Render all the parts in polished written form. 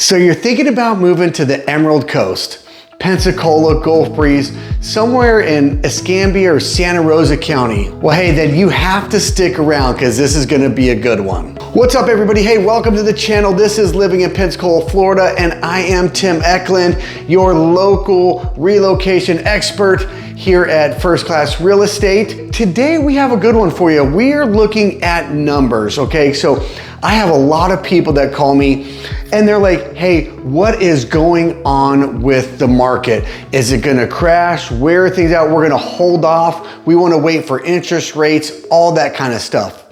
So you're thinking about moving to the Emerald Coast, Pensacola, Gulf Breeze, somewhere in Escambia or Santa Rosa County. Well, hey, then you have to stick around because this is gonna be a good one. What's up, everybody? Hey, welcome to the channel. This is Living in Pensacola, Florida, and I am Tim Ekelund, your local relocation expert here at First Class Real Estate. Today, we have a good one for you. We're looking at numbers, okay? So I have a lot of people that call me and they're like, hey, what is going on with the market? Is it gonna crash? Where are things at? We're gonna hold off. We wanna wait for interest rates, all that kind of stuff.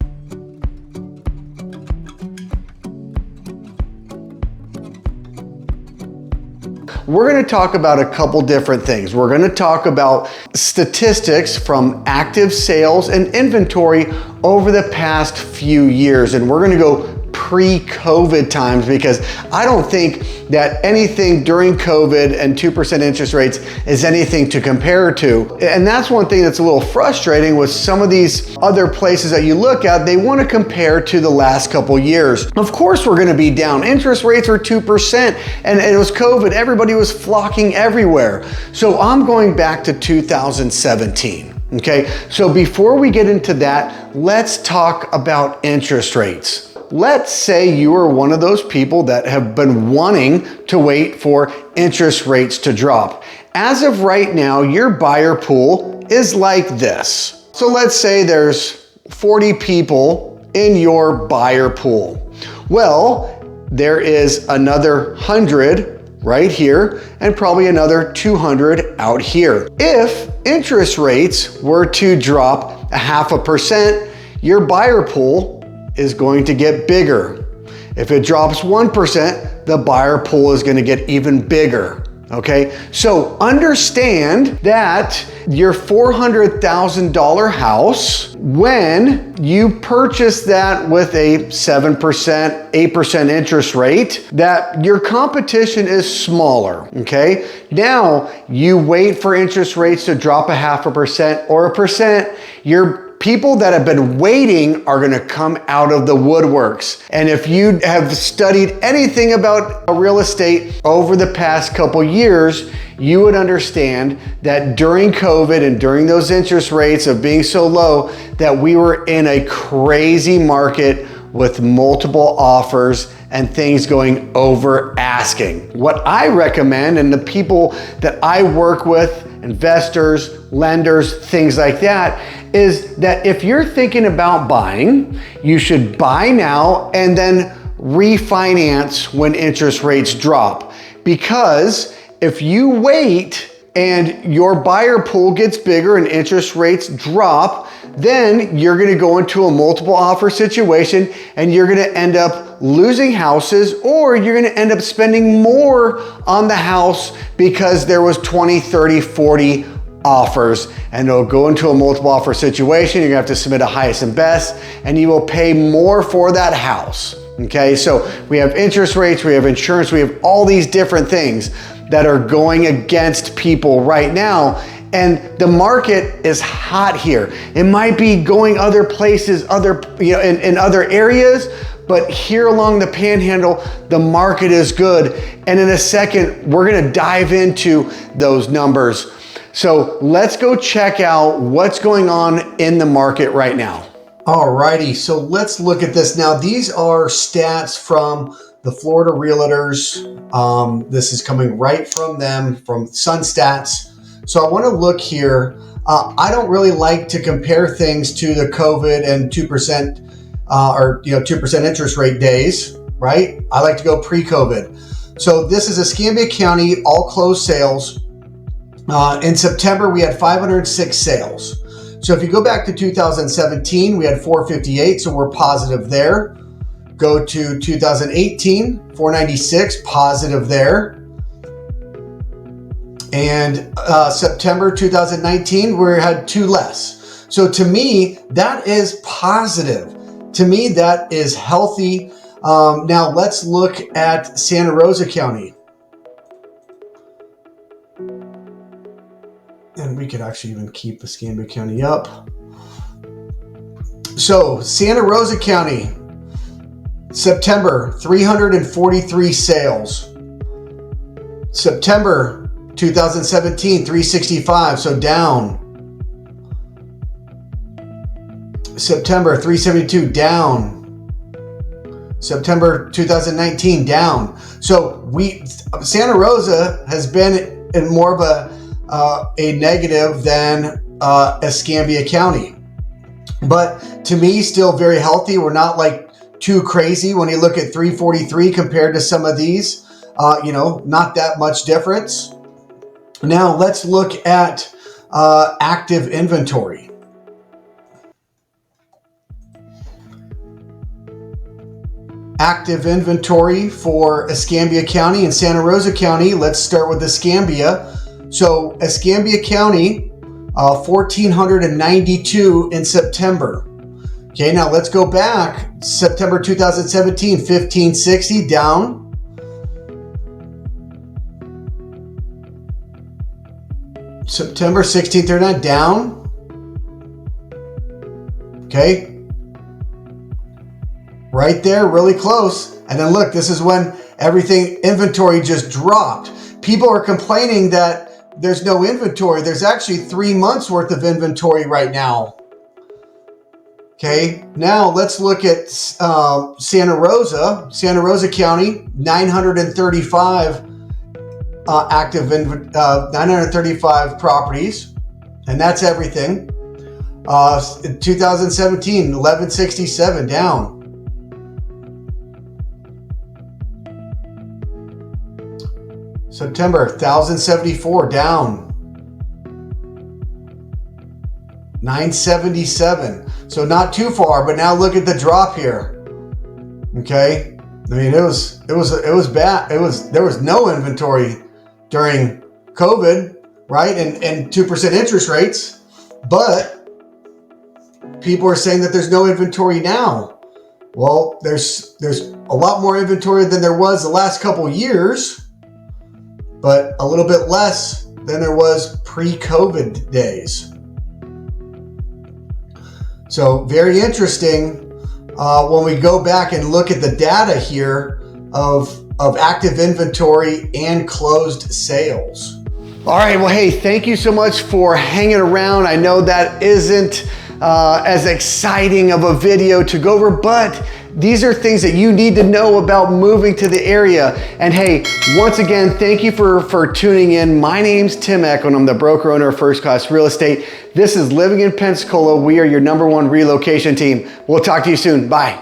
We're gonna talk about a couple different things. We're gonna talk about statistics from active sales and inventory over the past few years. And we're gonna go pre-COVID times because I don't think that anything during COVID and 2% interest rates is anything to compare to. And that's one thing that's a little frustrating with some of these other places that you look at. They want to compare to the last couple years. Of course, we're going to be down. Interest rates were 2% and it was COVID. Everybody was flocking everywhere. So I'm going back to 2017. Okay, so before we get into that, let's talk about interest rates. Let's say you are one of those people that have been wanting to wait for interest rates to drop. As of right now, your buyer pool is like this. So let's say there's 40 people in your buyer pool. Well, there is another 100 right here and probably another 200 out here. If interest rates were to drop 0.5%, your buyer pool is going to get bigger. If it drops 1%, the buyer pool is going to get even bigger. Okay, so understand that your $400,000 house, when you purchase that with a 7%, 8% interest rate, that your competition is smaller. Okay, now you wait for interest rates to drop 0.5% or 1%, your people that have been waiting are gonna come out of the woodworks. And if you have studied anything about real estate over the past couple years, you would understand that during COVID and during those interest rates of being so low, that we were in a crazy market with multiple offers and things going over asking. What I recommend, and the people that I work with, investors, lenders, things like that, is that if you're thinking about buying, you should buy now and then refinance when interest rates drop. Because if you wait and your buyer pool gets bigger and interest rates drop, then you're gonna go into a multiple offer situation and you're gonna end up losing houses, or you're gonna end up spending more on the house because there was 20, 30, 40 offers, and it'll go into a multiple offer situation. You're gonna have to submit a highest and best, and you will pay more for that house. Okay, so we have interest rates, we have insurance, we have all these different things that are going against people right now. And the market is hot here. It might be going other places, in other areas, but here along the panhandle, the market is good. And in a second, we're gonna dive into those numbers. So let's go check out what's going on in the market right now. Alrighty, so let's look at this. Now, these are stats from the Florida Realtors. This is coming right from them, from Sun Stats. So I wanna look here. I don't really like to compare things to the COVID and 2% 2% interest rate days, right? I like to go pre-COVID. So this is Escambia County, all closed sales. In September, we had 506 sales. So if you go back to 2017, we had 458, so we're positive there. Go to 2018, 496, positive there. And September 2019, we had 2 less. So to me, that is positive. To me, that is healthy. Now let's look at Santa Rosa County. And we could actually even keep Escambia County up. So Santa Rosa County, September, 343 sales. September 2017, 365, so down. September 372, down. September 2019, down. So Santa Rosa has been in more of a negative than Escambia County. But to me, still very healthy. We're not like too crazy when you look at 343 compared to some of these. Not that much difference. Now let's look at active inventory. Active inventory for Escambia County and Santa Rosa County. Let's start with Escambia. So Escambia County, 1,492 in September. Okay, now let's go back. September 2017, 1,560, down. September 1639, down. Okay. Right there, really close. And then look, this is when inventory just dropped. People are complaining that there's no inventory. There's actually 3 months worth of inventory right now. Okay, now let's look at Santa Rosa County, 935 935 properties, and that's everything. 2017, 1167, down. September, 1,074, down. 977. So not too far, but now look at the drop here. Okay, I mean it was bad. There was no inventory during COVID, right? And 2% interest rates, but people are saying that there's no inventory now. Well, there's a lot more inventory than there was the last couple years, but a little bit less than there was pre-COVID days. So very interesting when we go back and look at the data here of active inventory and closed sales. All right, well, hey, thank you so much for hanging around. I know that isn't as exciting of a video to go over, but these are things that you need to know about moving to the area. And hey, once again, thank you for tuning in. My name's Tim Ekelund. I'm the broker owner of First Class Real Estate. This is Living in Pensacola. We are your #1 relocation team. We'll talk to you soon. Bye.